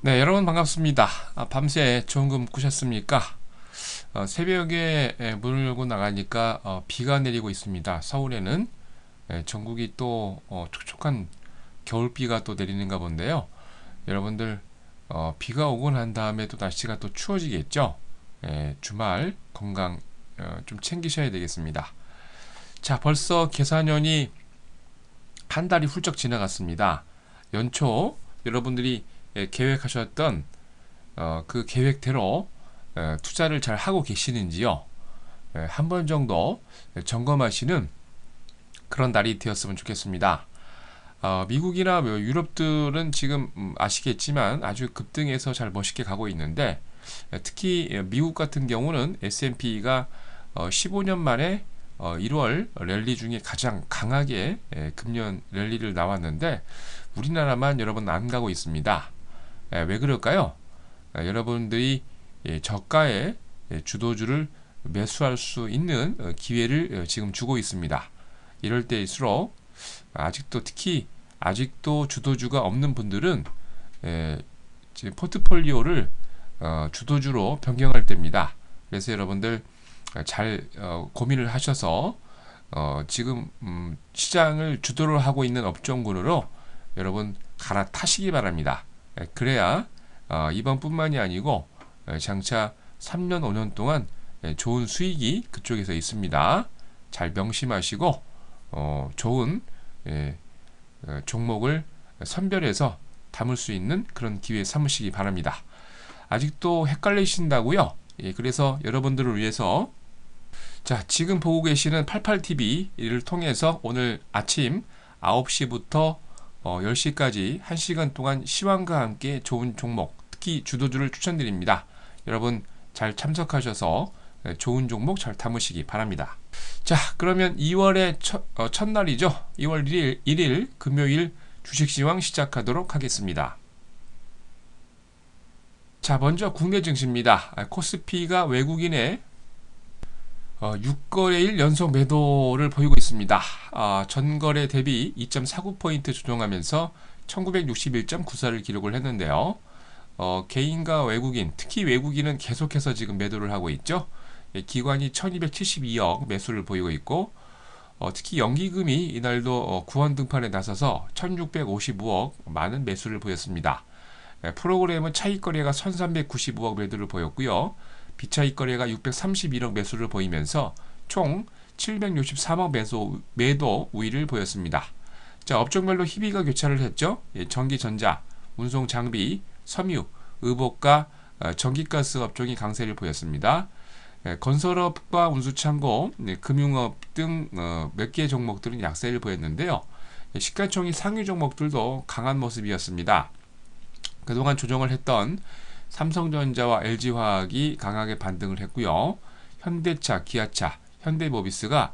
네, 여러분 반갑습니다. 밤새 좋은 꿈 꾸셨습니까? 새벽에 문을 열고 나가니까 비가 내리고 있습니다. 서울에는 전국이 또 촉촉한 겨울비가 또 내리는가 본데요. 여러분들 비가 오고 난 다음에 또 날씨가 또 추워지겠죠? 주말 건강 좀 챙기셔야 되겠습니다. 자, 벌써 계산년이 한 달이 훌쩍 지나갔습니다. 연초 여러분들이 계획하셨던 그 계획대로 투자를 잘 하고 계시는지요? 한 번 정도 점검하시는 그런 날이 되었으면 좋겠습니다. 미국이나 유럽들은 지금 아시겠지만 아주 급등해서 잘 멋있게 가고 있는데 특히 미국 같은 경우는 S&P가 15년 만에 1월 랠리 중에 가장 강하게 금년 랠리를 나왔는데 우리나라만 여러분 안 가고 있습니다. 왜 그럴까요? 여러분들이 저가의 주도주를 매수할 수 있는 기회를 지금 주고 있습니다. 이럴 때일수록 아직도 특히 아직도 주도주가 없는 분들은 지금 포트폴리오를 주도주로 변경할 때입니다. 그래서 여러분들 잘 고민을 하셔서 지금 시장을 주도를 하고 있는 업종군으로 여러분 갈아타시기 바랍니다. 그래야 이번뿐만이 아니고 장차 3년 5년 동안 좋은 수익이 그쪽에서 있습니다. 잘 명심하시고 좋은 종목을 선별해서 담을 수 있는 그런 기회 삼으시기 바랍니다. 아직도 헷갈리신다고요? 그래서 여러분들을 위해서 자, 지금 보고 계시는 88TV를 통해서 오늘 아침 9시부터 10시까지 1시간 동안 시황과 함께 좋은 종목, 특히 주도주를 추천드립니다. 여러분 잘 참석하셔서 좋은 종목 잘 담으시기 바랍니다. 자, 그러면 2월의 첫날이죠. 2월 1일 금요일 주식시황 시작하도록 하겠습니다. 자, 먼저 국내 증시입니다. 코스피가 외국인의 6거래일 연속 매도를 보이고 있습니다. 전거래 대비 2.49포인트 조정하면서 1961.94를 기록을 했는데요. 개인과 외국인, 특히 외국인은 계속해서 지금 매도를 하고 있죠. 기관이 1272억 매수를 보이고 있고 특히 연기금이 이날도 구원 등판에 나서서 1655억 많은 매수를 보였습니다. 프로그램은 차익거래가 1395억 매도를 보였고요. 비차익 거래가 631억 매수를 보이면서 총 763억 매도 우위를 보였습니다. 자, 업종별로 희비가 교차를 했죠. 전기, 전자, 운송, 장비, 섬유, 의복과 전기가스 업종이 강세를 보였습니다. 건설업과 운수창고, 금융업 등 몇 개 종목들은 약세를 보였는데요. 시가총액 상위 종목들도 강한 모습이었습니다. 그동안 조정을 했던 삼성전자와 LG화학이 강하게 반등을 했고요. 현대차, 기아차, 현대모비스가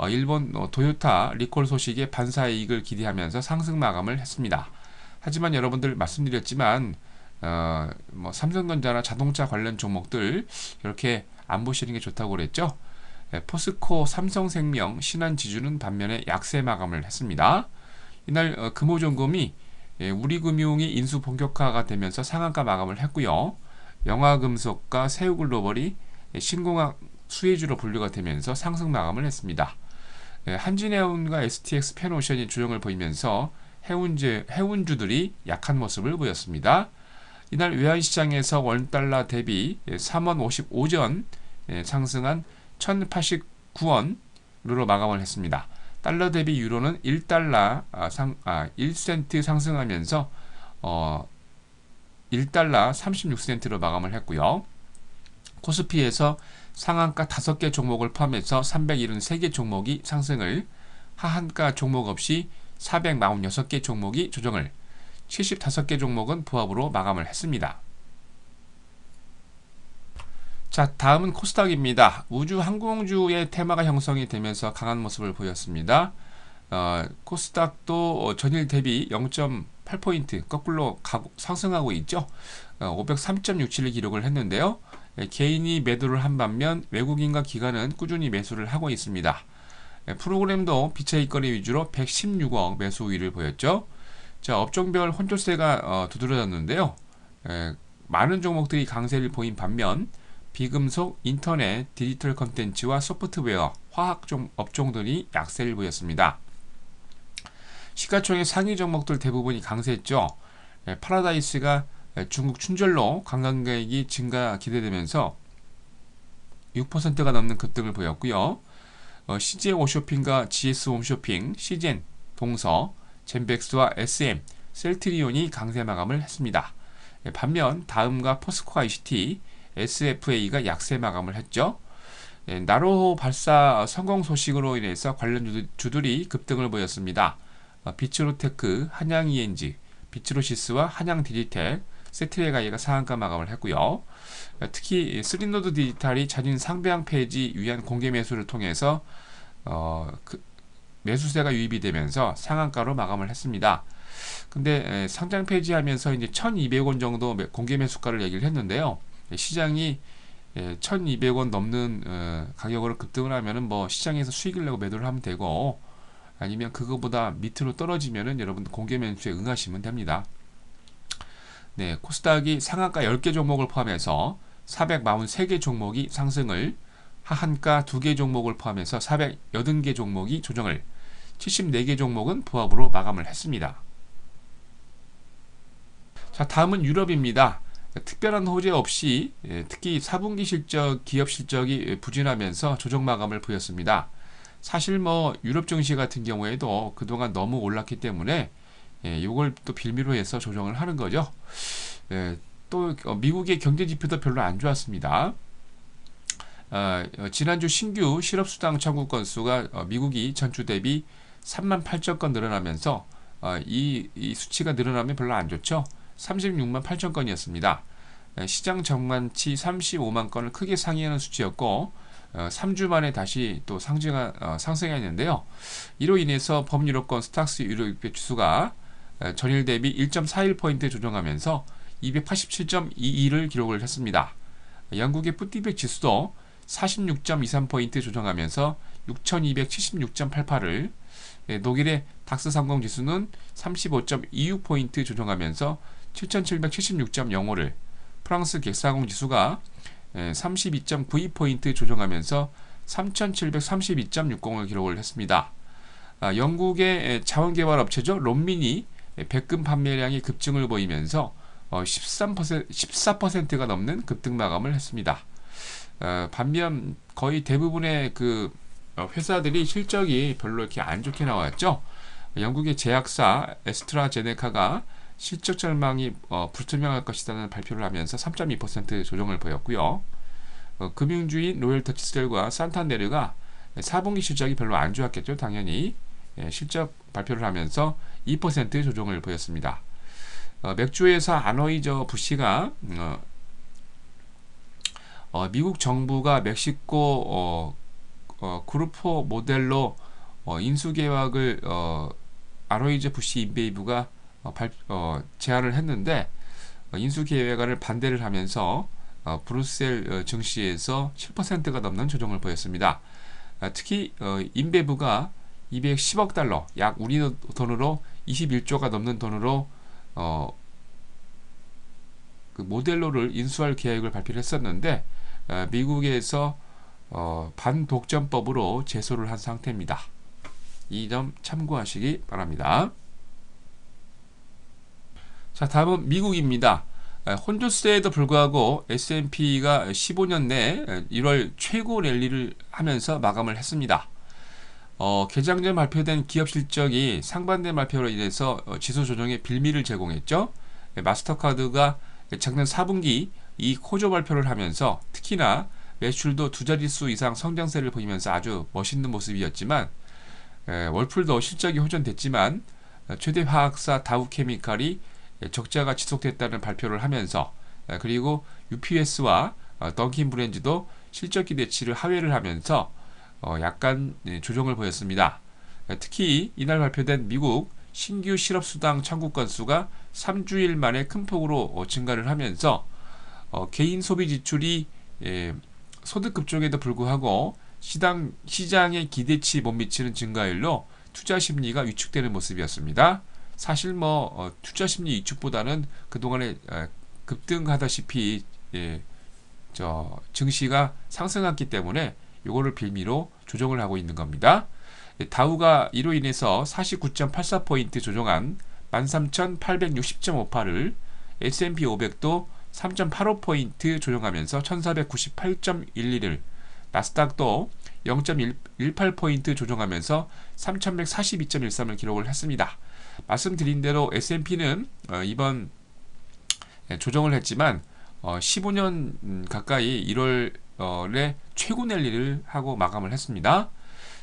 일본 도요타 리콜 소식에 반사이익을 기대하면서 상승 마감을 했습니다. 하지만 여러분들 말씀드렸지만 삼성전자나 자동차 관련 종목들 이렇게 안 보시는 게 좋다고 그랬죠. 포스코, 삼성생명, 신한지주는 반면에 약세 마감을 했습니다. 이날 금호점검이 우리금융이 인수 본격화가 되면서 상한가 마감을 했고요. 영화금속과 세우글로벌이 신공항 수혜주로 분류가 되면서 상승 마감을 했습니다. 한진해운과 STX 펜오션이 조정을 보이면서 해운주들이 약한 모습을 보였습니다. 이날 외환시장에서 원달러 대비 3원 55전 상승한 1089원으로 마감을 했습니다. 달러 대비 유로는 1달러 1센트 상승하면서 1달러 36센트로 마감을 했고요. 코스피에서 상한가 5개 종목을 포함해서 373개 종목이 상승을, 하한가 종목 없이 446개 종목이 조정을, 75개 종목은 부합으로 마감을 했습니다. 자, 다음은 코스닥입니다. 우주 항공주의 테마가 형성이 되면서 강한 모습을 보였습니다. 코스닥도 전일 대비 0.8포인트 거꾸로 상승하고 있죠. 503.67을 기록을 했는데요. 개인이 매도를 한 반면 외국인과 기관은 꾸준히 매수를 하고 있습니다. 프로그램도 비차익 거래 위주로 116억 매수 우위를 보였죠. 자, 업종별 혼조세가 두드러졌는데요. 에, 많은 종목들이 강세를 보인 반면 비금속, 인터넷, 디지털 컨텐츠와 소프트웨어, 화학 업종들이 약세를 보였습니다. 시가총액 상위 종목들 대부분이 강세했죠. 파라다이스가 중국 춘절로 관광객이 증가 기대되면서 6%가 넘는 급등을 보였고요. CJ 홈쇼핑과 GS 홈쇼핑, 시젠, 동서, 젠백스와 SM, 셀트리온이 강세 마감을 했습니다. 반면 다음과 포스코 ICT, SFA가 약세 마감을 했죠. 나로호 발사 성공 소식으로 인해서 관련 주들이 급등을 보였습니다. 비츠로테크, 한양ENG, 비츠로시스와 한양디지텔, 세트레가이가 상한가 마감을 했고요. 특히 스리노드 디지털이 자진 상배양 폐지 위한 공개 매수를 통해서 매수세가 유입이 되면서 상한가로 마감을 했습니다. 근데 상장 폐지하면서 이제 1,200원 정도 공개 매수가를 얘기를 했는데요. 시장이 1,200원 넘는 가격으로 급등을 하면은 뭐 시장에서 수익을 내고 매도를 하면 되고, 아니면 그거보다 밑으로 떨어지면은 여러분들 공개 매수에 응하시면 됩니다. 네, 코스닥이 상한가 10개 종목을 포함해서 443개 종목이 상승을, 하한가 2개 종목을 포함해서 480개 종목이 조정을, 74개 종목은 보합으로 마감을 했습니다. 자, 다음은 유럽입니다. 특별한 호재 없이 특히 4분기 실적, 기업 실적이 부진하면서 조정 마감을 보였습니다. 사실 뭐 유럽 증시 같은 경우에도 그동안 너무 올랐기 때문에 이걸 또 빌미로 해서 조정을 하는 거죠. 또 미국의 경제 지표도 별로 안 좋았습니다. 지난주 신규 실업수당 청구 건수가 미국이 전주 대비 3만 8천 건 늘어나면서 이 수치가 늘어나면 별로 안 좋죠. 36만 8천 건이었습니다. 시장 전망치 35만 건을 크게 상회하는 수치였고 3주 만에 다시 또 상승했는데요. 이로 인해서 범유럽권 스탁스 유럽 지수가 전일 대비 1.41포인트 조정하면서 287.22를 기록을 했습니다. 영국의 푸티백 지수도 46.23포인트 조정하면서 6276.88을, 독일의 닥스30 지수는 35.26포인트 조정하면서 7776.05를, 프랑스 객사공 지수가 32.92포인트 조정하면서 3732.60을 기록을 했습니다. 영국의 자원개발업체죠. 롬민이 백금 판매량이 급증을 보이면서 14%가 넘는 급등 마감을 했습니다. 반면 거의 대부분의 그 회사들이 실적이 별로 이렇게 안 좋게 나왔죠. 영국의 제약사 에스트라제네카가 실적 전망이 불투명할 것이라는 발표를 하면서 3.2% 조정을 보였고요. 금융주인 로열터치셀과 산탄데르가 4분기 실적이 별로 안 좋았겠죠. 당연히 실적 발표를 하면서 2% 조정을 보였습니다. 맥주회사 아노이저 부시가 미국 정부가 멕시코 그루포 모델로 인수 계획을 아노이저 부시 인베이브가 제안을 했는데 인수 계획안을 반대를 하면서 브뤼셀 증시에서 7%가 넘는 조정을 보였습니다. 특히 인베브가 210억 달러, 약 우리 돈으로 21조가 넘는 돈으로 그 모델로를 인수할 계획을 발표를 했었는데 미국에서 반독점법으로 제소를 한 상태입니다. 이 점 참고하시기 바랍니다. 자, 다음은 미국입니다. 혼조세에도 불구하고 S&P가 15년 내 1월 최고 랠리를 하면서 마감을 했습니다. 개장 전 발표된 기업 실적이 상반된 발표로 인해서 지수 조정에 빌미를 제공했죠. 마스터카드가 작년 4분기 이익 호조 발표를 하면서 특히나 매출도 두 자릿수 이상 성장세를 보이면서 아주 멋있는 모습이었지만, 월풀도 실적이 호전됐지만 최대 화학사 다우케미칼이 적자가 지속됐다는 발표를 하면서, 그리고 UPS와 던킨 브랜즈도 실적 기대치를 하회를 하면서 약간 조정을 보였습니다. 특히 이날 발표된 미국 신규 실업수당 청구 건수가 3주일 만에 큰 폭으로 증가를 하면서 개인 소비 지출이 소득 급증에도 불구하고 시장의 기대치 못 미치는 증가율로 투자 심리가 위축되는 모습이었습니다. 사실 투자 심리 위축보다는 그동안에 급등하다시피 증시가 상승했기 때문에 이거를 빌미로 조정을 하고 있는 겁니다. 다우가 이로 인해서 49.84포인트 조정한 13,860.58을, S&P 500도 3.85포인트 조정하면서 1,498.11을, 나스닥도 0.18포인트 조정하면서 3,142.13을 기록을 했습니다. 말씀드린 대로 S&P는 이번 조정을 했지만 15년 가까이 1월에 최고 랠리를 하고 마감을 했습니다.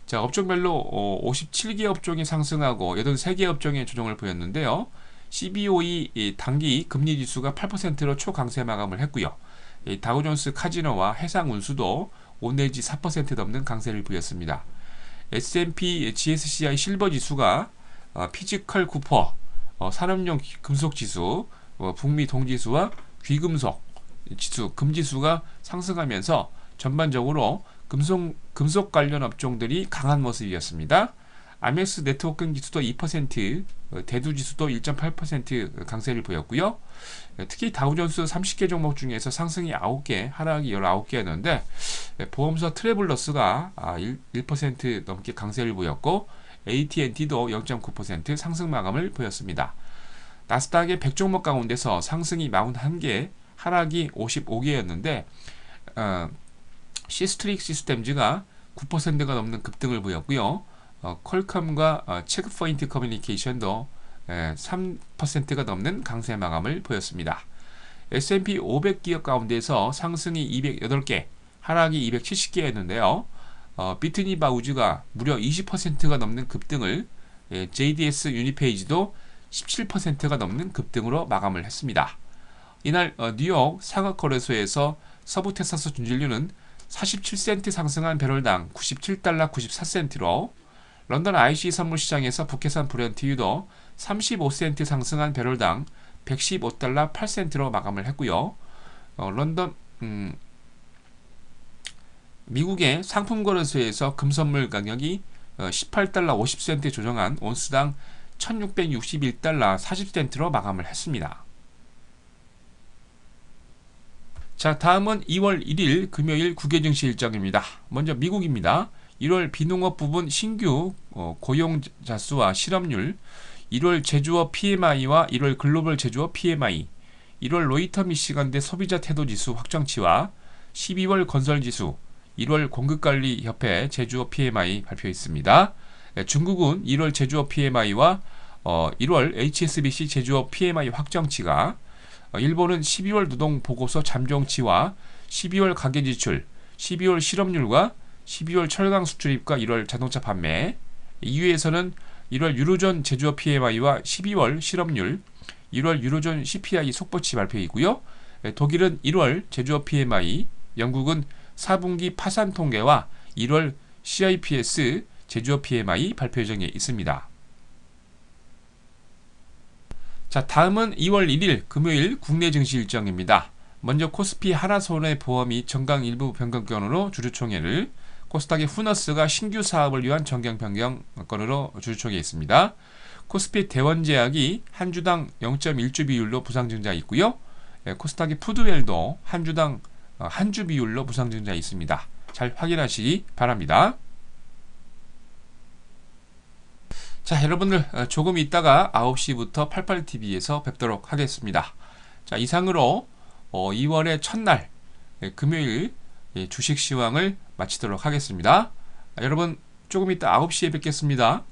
자, 업종별로 57개 업종이 상승하고 83개 업종이 조정을 보였는데요. CBOE 단기 금리 지수가 8%로 초강세 마감을 했고요. 다우존스 카지노와 해상운수도 5 내지 4% 넘는 강세를 보였습니다. S&P GSCI 실버 지수가 피지컬 쿠퍼 산업용 금속 지수, 북미 동지수와 귀금속 지수, 금지수가 상승하면서 전반적으로 금속 관련 업종들이 강한 모습이었습니다. 아메스 네트워킹 지수도 2%, 대두 지수도 1.8% 강세를 보였고요. 특히 다우존스 30개 종목 중에서 상승이 9개, 하락이 19개였는데 보험사 트래블러스가 1% 넘게 강세를 보였고 AT&T도 0.9% 상승 마감을 보였습니다. 나스닥의 100종목 가운데서 상승이 41개, 하락이 55개였는데 시스트릭 시스템즈가 9%가 넘는 급등을 보였고요. 퀄컴과 체크포인트 커뮤니케이션도 3%가 넘는 강세 마감을 보였습니다. S&P 500 기업 가운데서 상승이 208개, 하락이 270개였는데요. 비트니 바우즈가 무려 20%가 넘는 급등을, JDS 유니페이지도 17%가 넘는 급등으로 마감을 했습니다. 이날 뉴욕 상하거래소에서 서부 텍사스 준진류는 47센트 상승한 배럴당 97달러 94센트로, 런던 IC 선물 시장에서 북해산 브렌트유도 35센트 상승한 배럴당 115달러 8센트로 마감을 했고요. 미국의 상품 거래소에서 금선물 가격이 18달러 50센트 조정한 온스당 1661달러 40센트로 마감을 했습니다. 자, 다음은 2월 1일 금요일 국외증시 일정입니다. 먼저 미국입니다. 1월 비농업 부분 신규 고용자 수와 실업률, 1월 제조업 PMI와 1월 글로벌 제조업 PMI, 1월 로이터 미시간대 소비자 태도지수 확정치와 12월 건설지수, 1월 공급관리협회 제조업 PMI 발표했습니다. 중국은 1월 제조업 PMI와 1월 HSBC 제조업 PMI 확정치가, 일본은 12월 노동보고서 잠정치와 12월 가계지출, 12월 실업률과 12월 철강 수출입과 1월 자동차 판매, EU에서는 1월 유로존 제조업 PMI와 12월 실업률, 1월 유로존 CPI 속보치 발표이고요. 독일은 1월 제조업 PMI, 영국은 4분기 파산 통계와 1월 CIPS 제조업 PMI 발표 예정에 있습니다. 자, 다음은 2월 1일 금요일 국내 증시 일정입니다. 먼저 코스피 하나손해보험이 정강 일부 변경권으로 주주총회를, 코스닥의 후너스가 신규 사업을 위한 정경 변경권으로 주주총회에 있습니다. 코스피 대원제약이 한 주당 0.1주 비율로 부상증자 있고요. 코스닥의 푸드웰도 한 주당 한 주 비율로 부상증자 있습니다. 잘 확인하시기 바랍니다. 자, 여러분들 조금 있다가 9시부터 88TV에서 뵙도록 하겠습니다. 자, 이상으로 2월의 첫날 금요일 주식 시황을 마치도록 하겠습니다. 여러분 조금 이따 9시에 뵙겠습니다.